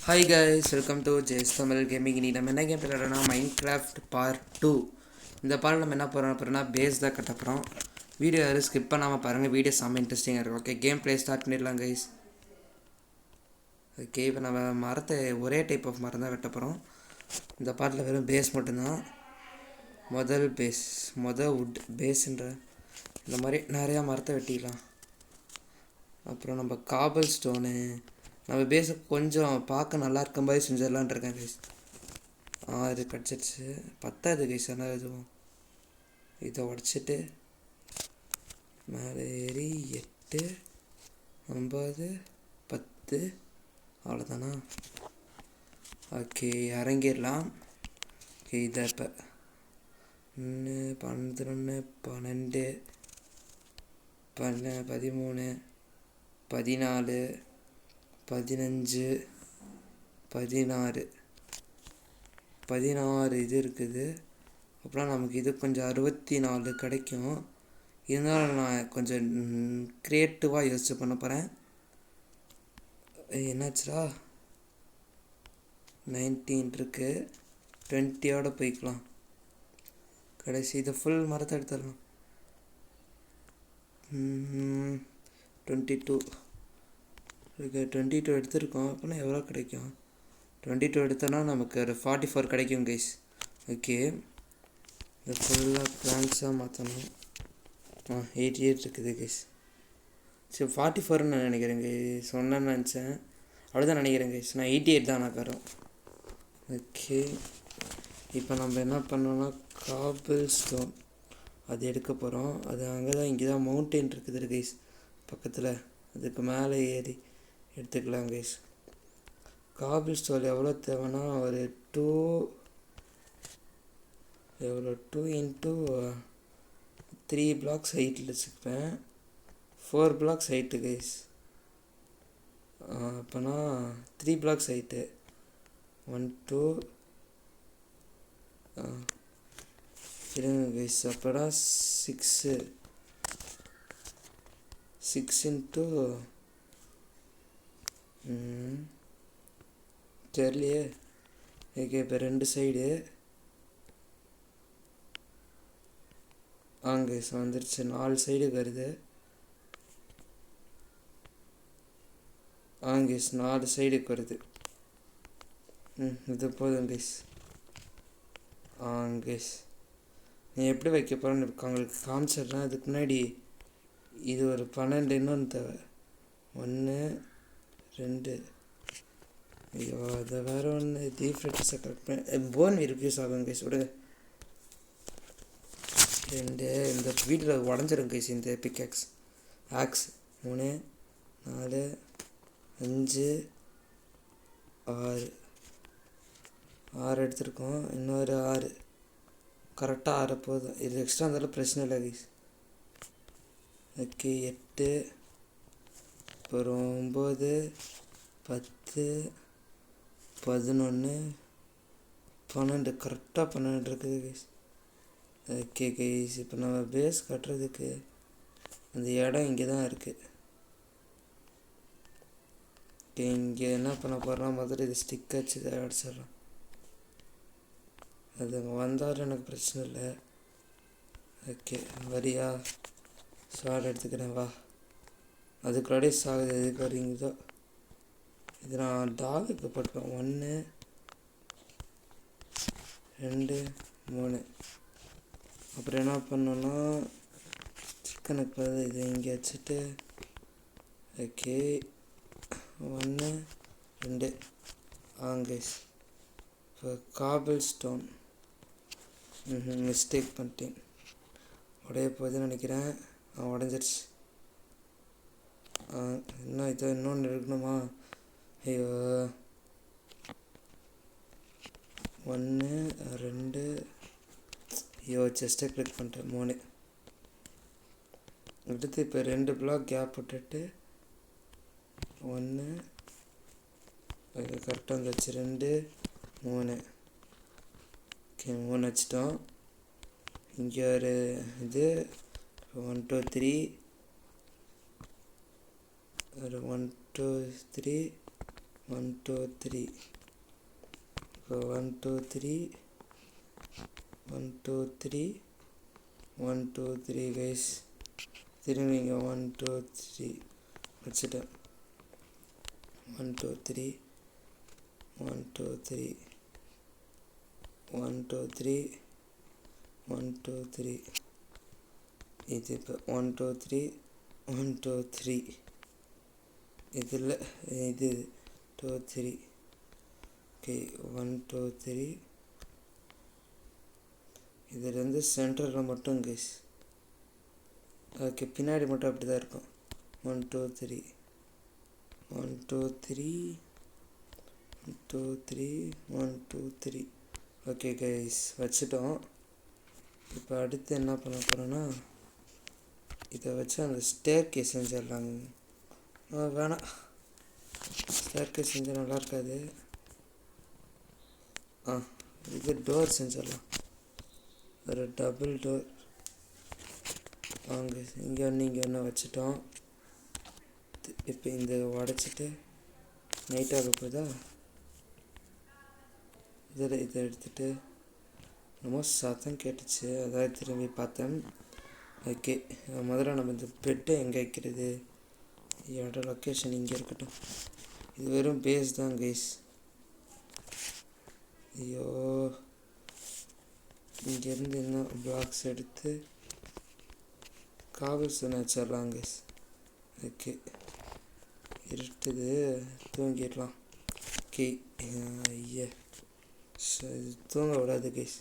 Hi guys, welcome to ஜேஸ் Tamil gaming. இனி நம்ம என்ன கேம் விளையாடுறோம்னா மைன்கிராஃப்ட் பார்ட் 2. இந்த பார்ட் நம்ம என்ன போகிறோம்னா பேஸ் தான் கட்ட போகிறோம். வீடியோ யாரும் ஸ்கிப் பண்ணாமல் பாருங்கள், வீடியோ செம்ம இன்ட்ரெஸ்டிங்காக இருக்கும். ஓகே, கேம் ப்ளே ஸ்டார்ட் பண்ணிடலாம் கைஸ். ஓகே, இப்போ நம்ம மரத்தை ஒரே டைப் ஆஃப் மரம் தான் வெட்ட போகிறோம். இந்த பார்ட்டில் வெறும் பேஸ் மட்டும்தான். மொதல் வுட் பேஸுன்ற இந்த மாதிரி நிறையா மரத்தை வெட்டிக்கலாம். அப்புறம் நம்ம காபல் ஸ்டோனு நம்ம பேஸுக்கு கொஞ்சம் பார்க்க நல்லா இருக்க மாதிரி செஞ்சிடலான் இருக்கேன் கைஸ். இது கிடச்சிடுச்சு, பத்தாது கைஸ். ஆனால் இதுவும் இதை உடச்சிட்டு மேலே ஏறி 8 9 10 அவ்வளோதானா? ஓகே, இறங்கிடலாம். ஓகே, இதை இப்போ 11 12 13 14 15 16 இது இருக்குது. அப்புறம் நமக்கு இது கொஞ்சம் 64 கிடைக்கும். இருந்தாலும் நான் கொஞ்சம் க்ரியேட்டிவாக யோசிச்சு பண்ண போகிறேன். என்னாச்சுடா, 19 இருக்குது, 20ஓட போய்க்கலாம். கடைசி இதை ஃபுல் மரத்தை எடுத்துடலாம். 22 இருக்கு. 22 எடுத்துருக்கோம். அப்படின்னா எவ்வளோ கிடைக்கும்? 22 எடுத்தோன்னா நமக்கு ஒரு 44 கிடைக்கும் கைஸ். ஓகே, இதை ஃபுல்லாக பிளான்ஸாக மாற்றணும். 88 இருக்குது கைஸ். சரி, 44ன்னு நான் நினைக்கிறேன் கைஸ். சொன்னேன்னு நினச்சேன், அவ்வளோதான் நினைக்கிறேன் கைஸ். நான் 88 தான் நான் வரும். ஓகே, இப்போ நம்ம என்ன பண்ணோன்னா காபிள் ஸ்டோன் அது எடுக்க போகிறோம். அது அங்கே தான், இங்கே தான் மவுண்டெயின் இருக்குது கைஸ் பக்கத்தில். அதுக்கு மேலே ஏறி எடுத்துக்கலாம் கைஸ். காபிள் ஸ்டோன் எவ்வளோ தேவைன்னா ஒரு 2 into 3 blocks ஹைட்டில் வச்சுருப்பேன். 4 blocks ஹைட்டு கைஸ். அப்போனா 3 blocks ஹைட்டு. 1 2 இருங்க கைஸ். அப்போனா 6 into தெரியலையே. ஓகே, இப்போ 2 சைடு கைஸ் வந்துருச்சு. 4 சைடுக்கு வருது. கைஸ் 4 சைடுக்கு வருது. இது போதும் கைஸ். கைஸ் நீ எப்படி வைக்க போகிறேன்னு உங்களுக்கு காமிச்சிடுறேன். அதுக்கு முன்னாடி இது ஒரு 12 இன்னொன்று தேவை. 1 2 ஐயோ, அதை வேறு ஒன்று டீஃப்ரெக்டஸை கரெக்ட் பண்ணி போன் ரிவ்யூஸ் ஆகும் கைஸ். விடுங்க, 2 இந்த வீட்டில் உடஞ்சிரும் கைஸ். இந்த பிக்ஆக்ஸ் 3 4 5 6 எடுத்துருக்கோம். இன்னொரு 6 கரெக்டாக 6 போதும். இது எக்ஸ்ட்ரா இருந்தாலும் பிரச்சனை இல்லை கைஸ். ஓகே, 8 அப்புறம் 9 10 11 12 கரெக்டாக 12 இருக்குது கைஸ். ஓகே கைஸ், இப்போ நம்ம பேஸ் கட்டுறதுக்கு அந்த இடம் இங்கே தான் இருக்குது. ஓகே, இங்கே என்ன பண்ண போகிறோம், முதல்ல இது ஸ்டிக் வச்சு இதை அடிச்சிடலாம். அது வந்தாலும் எனக்கு பிரச்சனை இல்லை. ஓகே, வரியா? ஷார்ட் எடுத்துக்கிறேன் வா. அதுக்குள்ளாடியே சாகுது. எதுக்கு வரீங்களோ? இது நான் டாகுக்கு போட்டுப்பேன். 1 2 3. அப்புறம் என்ன பண்ணோன்னா சிக்கனுக்கு பதில் இதை இங்கே வச்சுட்டு. Okay, 1 2 guys. இப்போ காபிள் ஸ்டோன் மிஸ்டேக் பண்ணிட்டேன். உடைய போகுதுன்னு நினைக்கிறேன். உடஞ்சிருச்சு. இன்னும் இதை இன்னொன்று எடுக்கணுமா? ஐயோ, 1 2 ஐயோ, செஸ்ட்டை கிளிக் பண்ணிட்டேன். 3 எடுத்து இப்போ 2 பிளாக் கேப் விட்டுட்டு 1 கரெக்டாக வந்துச்சு. 2 3. ஓகே, 3 வச்சிட்டோம். இங்கே ஒரு இது 1 2 3 ஒரு 1 2 3 1 2 3 இப்போ 1 2 3 1 2 3 1 2 3 கைஸ். திரும்பி இங்கே 1 2 3 வச்சுட்டேன். 1 2 3 1 2 3 1 2 3 1 2 3 இது இப்போ 1 2 3 1 2 3 இதில் இது 2 3 ஓகே 1 2 3 இதுலேருந்து சென்டரில் மட்டும் கைஸ். ஓகே பின்னாடி மட்டும் அப்படி தான் இருக்கும். 1 2 3 1 2 3 1 2 3 1 2 3 ஓகே கைஸ் வச்சுட்டோம். இப்போ அடுத்து என்ன பண்ண போகிறோன்னா இதை வச்சு அந்த ஸ்டேர் கேஸ் செஞ்சிடலாங்க. வேணாம், ஸ்டேர் கேஸ் செஞ்சால் நல்லா இருக்காது. இது டோர் செஞ்சிடலாம். ஒரு டபுள் டோர். வாங்க இங்கே ஒன்று இங்கே ஒன்று வச்சுட்டோம். இப்போ இந்த உடச்சிட்டு நைட்டாக போதா இதை எடுத்துகிட்டு என்னமோ சத்தம் கேட்டுச்சு, அதாவது திரும்பி பார்த்தேன். ஓகே முதல்ல நம்ம இந்த பெட்டை எங்கே வைக்கிறது, இதோட லொக்கேஷன் இங்கே இருக்கட்டும். இது வெறும் பேஸ் தான் கைஸ். ஐயோ இங்கேருந்து இன்னும் பிளாக்ஸ் எடுத்து காவல் சொன்ன வச்சிடலாம் கைஸ். ஓகே இருட்டுது, தூங்கிடலாம். ஓகே ஐயா தூங்க விடாது கைஸ்.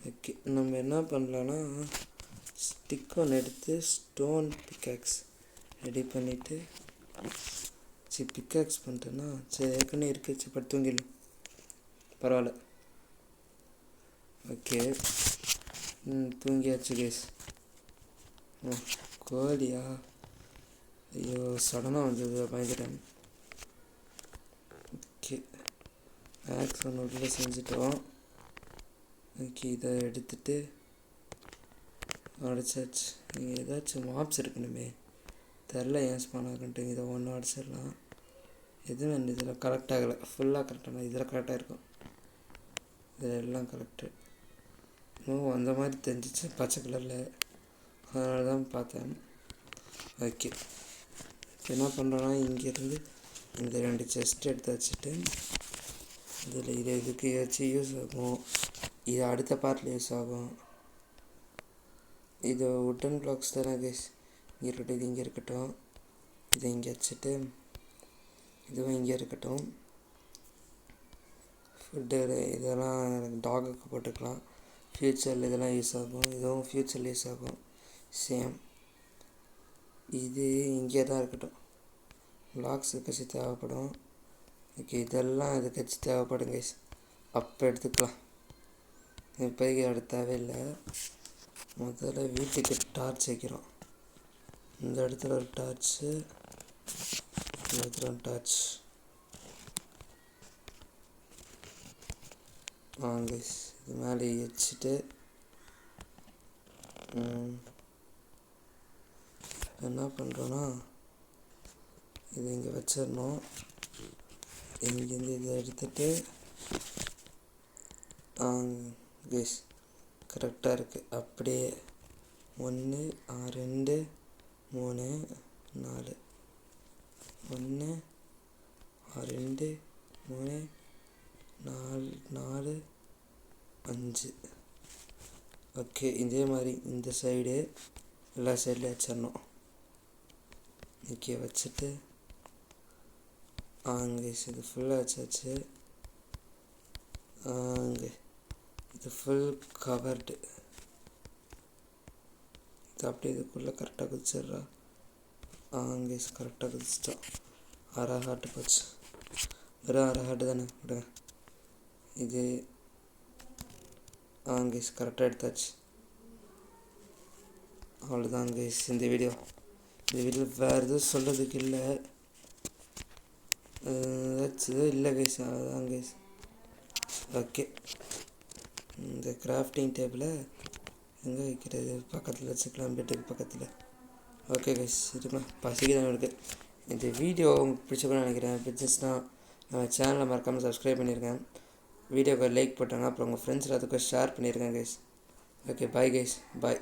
ஓகே நம்ம என்ன பண்ணலான்னா ஸ்டிக் ஒன்று எடுத்து ஸ்டோன் பிக்காக்ஸ் ரெடி பண்ணிவிட்டு பிக்காக்ஸ் பண்ணிட்டேன்னா சரி ஏற்கனவே இருக்கு. பட்டு தூங்கிடலாம், பரவாயில்ல. ஓகே தூங்கியாச்சு கைஸ். கோழியா? ஐயோ சடனாக வந்தது, பயந்துட்டேன். ஓகே மேக்ஸ் ஒன்று உள்ள செஞ்சுட்டோம். ஓகே இதை எடுத்துகிட்டு அடிச்சாச்சு. நீங்கள் ஏதாச்சும் மாப்ஸ் இருக்கணுமே, தெரில ஏன் ஸ்பான் ஆகுன்ட்டு. இதை ஒன்று அடிச்சிடலாம். எதுவும் இதில் கரெக்ட் ஆகலை, ஃபுல்லாக கரெக்டாக இதில் கரெக்டாக இருக்கும். இதில் எல்லாம் கரெக்டு. இன்னும் அந்த மாதிரி தெரிஞ்சிச்சு பச்சை கலரில், அதனால தான் பார்த்தேன். ஓகே என்ன பண்ணுறோன்னா இங்கேருந்து இந்த 2 செஸ்ட் எடுத்து வச்சுட்டு இதில் இது இதுக்கு ஏதாச்சும் யூஸ் ஆகும். இது அடுத்த பார்ட்டில் யூஸ் ஆகும். இது உட்டன் பிளாக்ஸ் தானே கைஸ். இங்கே இருக்கட்டும், இது இங்கே இருக்கட்டும். இதை இங்கே வச்சுட்டு இதுவும் இங்கே இருக்கட்டும். ஃபுட்டு இதெல்லாம் டாகுக்கு போட்டுக்கலாம். ஃப்யூச்சரில் இதெல்லாம் யூஸ் ஆகும். இதுவும் ஃப்யூச்சரில் யூஸ் ஆகும். சேம் இது இங்கே தான் இருக்கட்டும். பிளாக்ஸ் கட்சி தேவைப்படும். ஓகே இதெல்லாம் இது கட்சி தேவைப்படும் கைஸ், அப்போ எடுத்துக்கலாம். இப்போதைக்கு அது தேவையில்லை. முதல்ல வீட்டுக்கு டார்ச் வைக்கிறோம். இந்த இடத்துல ஒரு டார்ச்சு, இந்த இடத்துல ஒரு டார்ச். வாங்க இது மேலே வச்சுட்டு என்ன பண்ணுறோன்னா இது இங்கே வச்சிடணும். இங்கேருந்து இதை எடுத்துகிட்டு கேஸ் கரெக்டாக இருக்குது. அப்படியே 1 2 3 4 1 2 3 4 5. ஓகே இதே மாதிரி இந்த சைடு எல்லா சைட்லேயும் வச்சிடணும். ஓகே வச்சுட்டு கைஸ் இது ஃபுல்லாக வச்சாச்சு. இது ஃபுல் கவர்டு. இது அப்படியே இதுக்குள்ளே கரெக்டாக குதிச்சிட்றா. கைஸ் கரெக்டாக குதிச்சிட்டோம். 1/2 ஹார்ட்டு போச்சு. வெறும் 1/2 ஹார்ட்டு தானே, விடுங்க. இது கைஸ் கரெக்டாக எடுத்தாச்சு. அவ்வளோதான் கைஸ் இந்த வீடியோ. வேறு எதுவும் சொல்கிறதுக்கு இல்லை, ஏதாச்சும் இல்லை கைஸ், அதுதான் கைஸ். ஓகே இந்த கிராஃப்டிங் டேபிளை எங்கே வைக்கிறது, பக்கத்தில் வச்சுக்கலாம், பெட்டுக்கு பக்கத்தில். ஓகே கைஸ் இருக்கலாம், பசிக்கு தான் இருக்குது. இந்த வீடியோ உங்களுக்கு பிடிச்சப்போ நினைக்கிறேன். பிடிச்சிச்சுன்னா நம்ம சேனலை மறக்காமல் சப்ஸ்கிரைப் பண்ணியிருக்கேன். வீடியோக்கு லைக் போட்டாங்க, அப்புறம் உங்கள் ஃப்ரெண்ட்ஸ் எல்லாத்துக்கும் ஷேர் பண்ணியிருக்கேன் கைஸ். ஓகே பாய் கைஸ், பாய்.